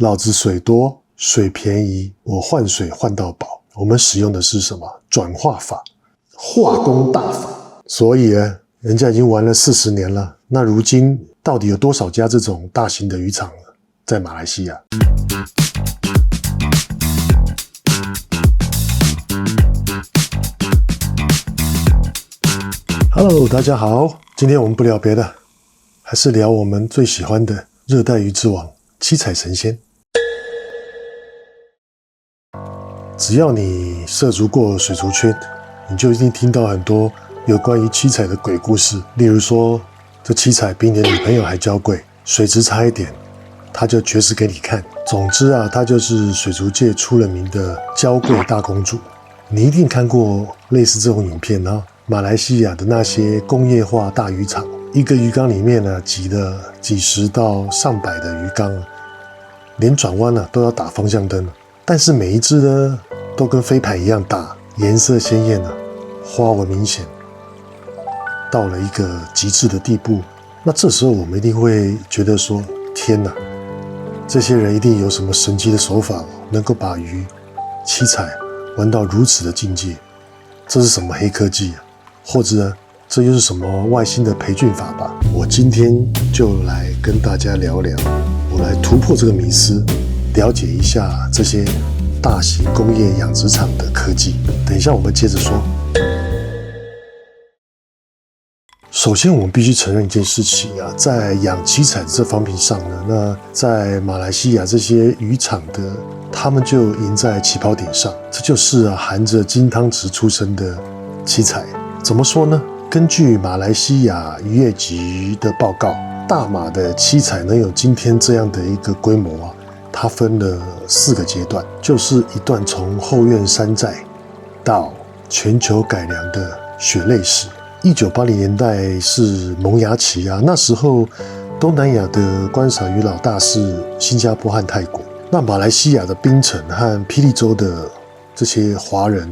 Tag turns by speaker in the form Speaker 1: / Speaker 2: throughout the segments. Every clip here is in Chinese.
Speaker 1: 老子水多水便宜，我换水换到饱。我们使用的是什么？转化法，化工大法。所以呢，人家已经玩了40年了。那如今到底有多少家这种大型的渔场呢？在马来西亚。Hello， 大家好，今天我们不聊别的，还是聊我们最喜欢的热带鱼之王七彩神仙。只要你涉足过水族圈，你就一定听到很多有关于七彩的鬼故事。例如说，这七彩比你的女朋友还娇贵，水质差一点，她就绝世给你看。总之啊，她就是水族界出了名的娇贵大公主。你一定看过类似这种影片啊。马来西亚的那些工业化大渔场，一个鱼缸里面呢挤了几十到上百的鱼缸，连转弯都要打方向灯，但是每一只呢都跟飞盘一样大，颜色鲜艳花纹明显，到了一个极致的地步。那这时候我们一定会觉得说，天哪，这些人一定有什么神奇的手法，能够把鱼七彩玩到如此的境界。这是什么黑科技啊？或者这又是什么外星的培训法吧？我今天就来跟大家聊聊，我来突破这个迷思，了解一下这些大型工业养殖场的科技。等一下我们接着说。首先我们必须承认一件事情啊，在养七彩这方面上呢，那在马来西亚这些渔场的，他们就赢在起跑点上。这就是含着金汤匙出生的七彩。怎么说呢？根据马来西亚渔业局的报告，大马的七彩能有今天这样的一个规模它分了4个阶段，就是一段从后院山寨到全球改良的血泪史。1980年代是萌芽期那时候东南亚的观赏鱼老大是新加坡和泰国。那马来西亚的槟城和霹雳州的这些华人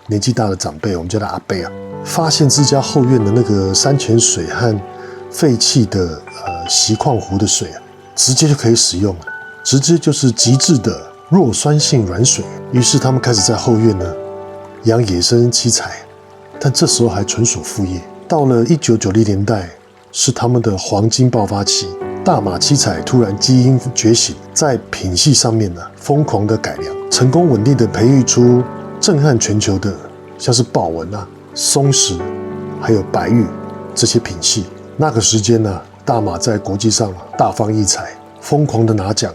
Speaker 1: 年纪大的长辈，我们叫他阿伯发现自家后院的那个山泉水和废弃的锡矿湖的水直接就可以使用了，直接就是极致的弱酸性软水。于是他们开始在后院呢养野生七彩，但这时候还纯属副业。到了1990年代是他们的黄金爆发期，大马七彩突然基因觉醒，在品系上面疯狂的改良，成功稳定的培育出震撼全球的像是豹纹松石还有白玉这些品系。那个时间大马在国际上大放异彩，疯狂的拿奖。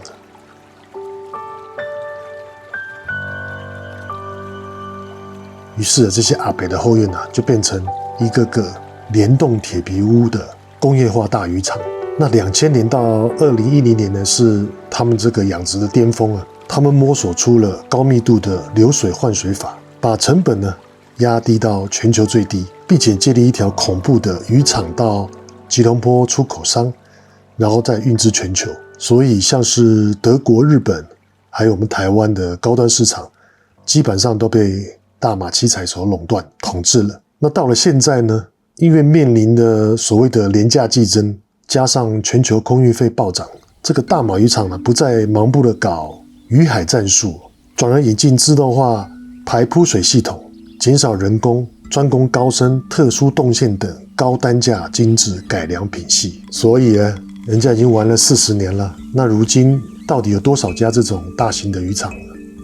Speaker 1: 于是这些阿北的后院就变成一个个联动铁皮屋的工业化大渔场。那2000年到2010年呢，是他们这个养殖的巅峰他们摸索出了高密度的流水换水法，把成本压低到全球最低，并且建立一条恐怖的渔场到吉隆坡出口商，然后再运至全球。所以像是德国、日本还有我们台湾的高端市场，基本上都被大马七彩所垄断统治了。那到了现在呢，因为面临的所谓的廉价竞争，加上全球空运费暴涨，这个大马渔场不再盲目的搞渔海战术，转而引进自动化排铺水系统，减少人工，专攻高深、特殊动线等高单价精致改良品系。所以人家已经玩了40年了。那如今到底有多少家这种大型的渔场呢？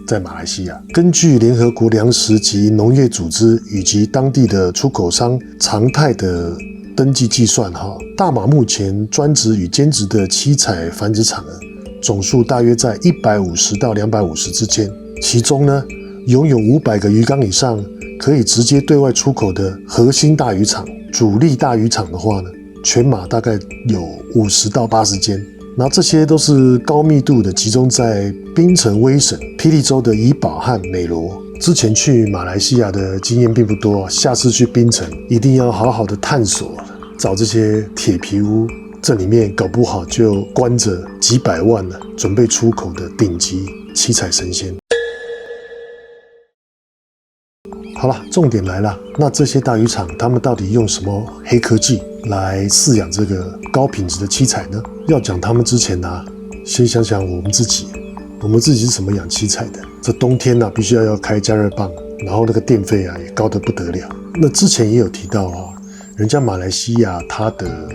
Speaker 1: 在马来西亚，根据联合国粮食及农业组织以及当地的出口商常态的登记计算大马目前专职与兼职的七彩繁殖场总数大约在150到250之间。其中呢，拥有500个鱼缸以上可以直接对外出口的核心大渔场、主力大渔场的话呢，全马大概有50到80间。那这些都是高密度的，集中在槟城、威省、霹雳州的怡保和美罗。之前去马来西亚的经验并不多，下次去槟城一定要好好的探索，找这些铁皮屋，这里面搞不好就关着几百万准备出口的顶级七彩神仙。好了，重点来了，那这些大渔场他们到底用什么黑科技来饲养这个高品质的七彩呢？要讲他们之前先想想我们自己。我们自己是怎么养七彩的？这冬天必须要开加热棒，然后那个电费也高得不得了。那之前也有提到人家马来西亚它的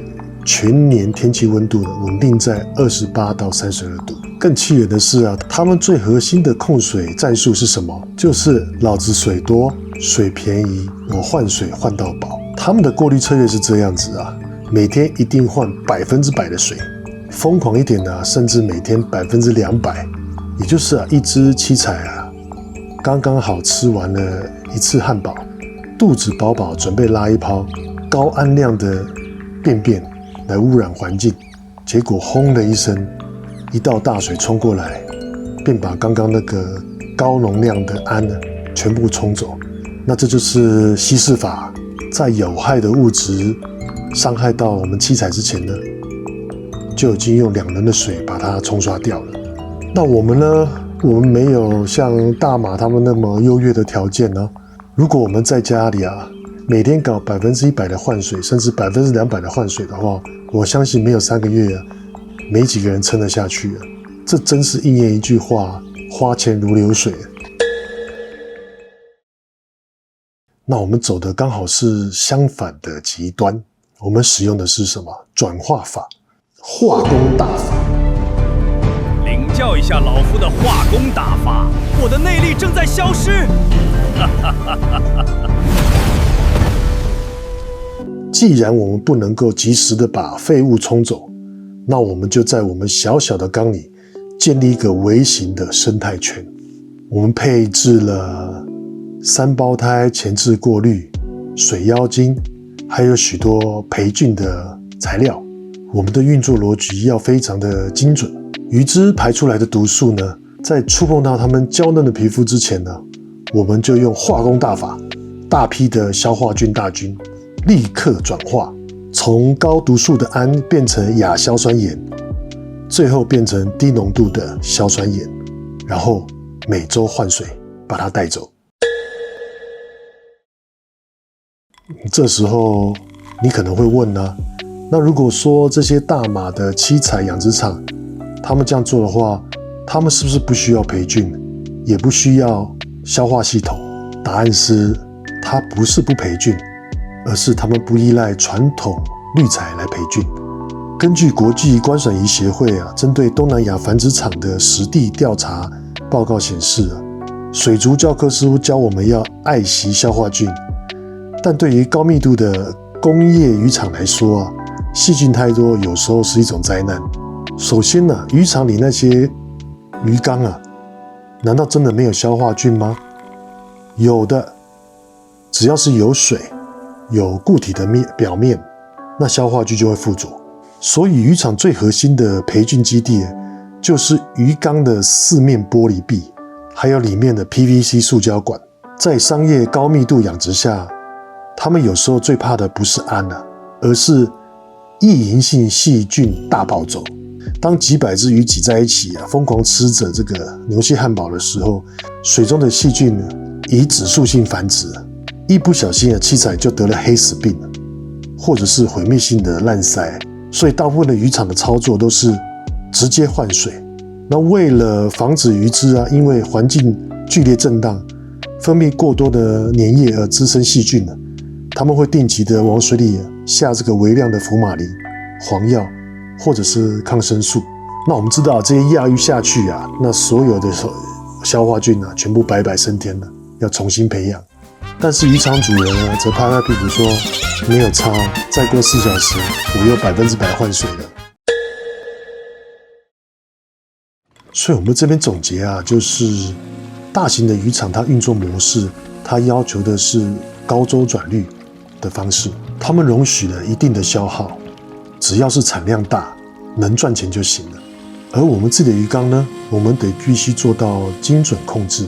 Speaker 1: 全年天气温度稳定在28到32度。更气人的是他们最核心的控水战术是什么？就是老子水多，水便宜，我换水换到饱。他们的过滤策略是这样子每天一定换100%的水，疯狂一点甚至每天200%，也就是一只七彩刚刚好吃完了一次汉堡，肚子饱饱，准备拉一泡高氨量的便便来污染环境，结果轰的一声，一道大水冲过来，便把刚刚那个高容量的氨全部冲走。那这就是稀释法，在有害的物质伤害到我们七彩之前呢，就已经用2轮的水把它冲刷掉了。那我们呢？我们没有像大马他们那么优越的条件如果我们在家里每天搞100%的换水，甚至200%的换水的话，我相信没有3个月没几个人撑得下去这真是应验一句话：花钱如流水。那我们走的刚好是相反的极端，我们使用的是什么？转化法，化工大法。
Speaker 2: 领教一下老夫的化工大法，我的内力正在消失。
Speaker 1: 既然我们不能够及时的把废物冲走，那我们就在我们小小的缸里建立一个微型的生态圈。我们配置了3胞胎前置过滤、水妖精，还有许多培菌的材料。我们的运作逻辑要非常的精准。鱼汁排出来的毒素呢，在触碰到它们娇嫩的皮肤之前呢，我们就用化工大法，大批的消化菌大军立刻转化，从高毒素的氨变成亚硝酸盐，最后变成低浓度的硝酸盐，然后每周换水把它带走。这时候你可能会问那如果说这些大马的七彩养殖场他们这样做的话，他们是不是不需要培菌，也不需要消化系统？答案是，它不是不培菌，而是他们不依赖传统滤材来培菌。根据国际观赏鱼协会针对东南亚繁殖场的实地调查报告显示水族教科书教我们要爱惜消化菌，但对于高密度的工业渔场来说细菌太多有时候是一种灾难。首先渔场里那些鱼缸难道真的没有消化菌吗？有的，只要是有水、有固体的表面，那消化菌就会附着。所以渔场最核心的培菌基地就是鱼缸的4面玻璃壁，还有里面的 PVC 塑胶管。在商业高密度养殖下，他们有时候最怕的不是氨而是异营性细菌大暴走。当几百只鱼挤在一起疯狂吃着这个牛蟹汉堡的时候，水中的细菌以指数性繁殖，一不小心七彩就得了黑死病，或者是毁灭性的烂鳃。所以大部分的渔场的操作都是直接换水。那为了防止鱼只因为环境剧烈震荡，分泌过多的粘液而滋生细菌他们会定期的往水里下这个微量的福马林、黄药或者是抗生素。那我们知道这些亚鱼下去那所有的消化菌全部白白升天了，要重新培养。但是渔场主人则拍拍屁股说没有差，再过4小时我又100%换水了。所以我们这边总结就是大型的渔场它运作模式，它要求的是高周转率的方式，他们容许了一定的消耗，只要是产量大能赚钱就行了。而我们自己的鱼缸呢，我们得必须做到精准控制。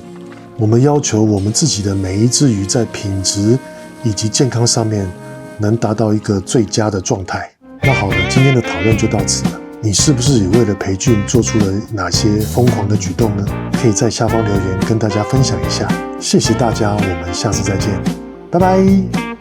Speaker 1: 我们要求我们自己的每一只鱼在品质以及健康上面能达到一个最佳的状态。那好了，今天的讨论就到此了。你是不是也为了培菌做出了哪些疯狂的举动呢？可以在下方留言跟大家分享一下。谢谢大家，我们下次再见，拜拜。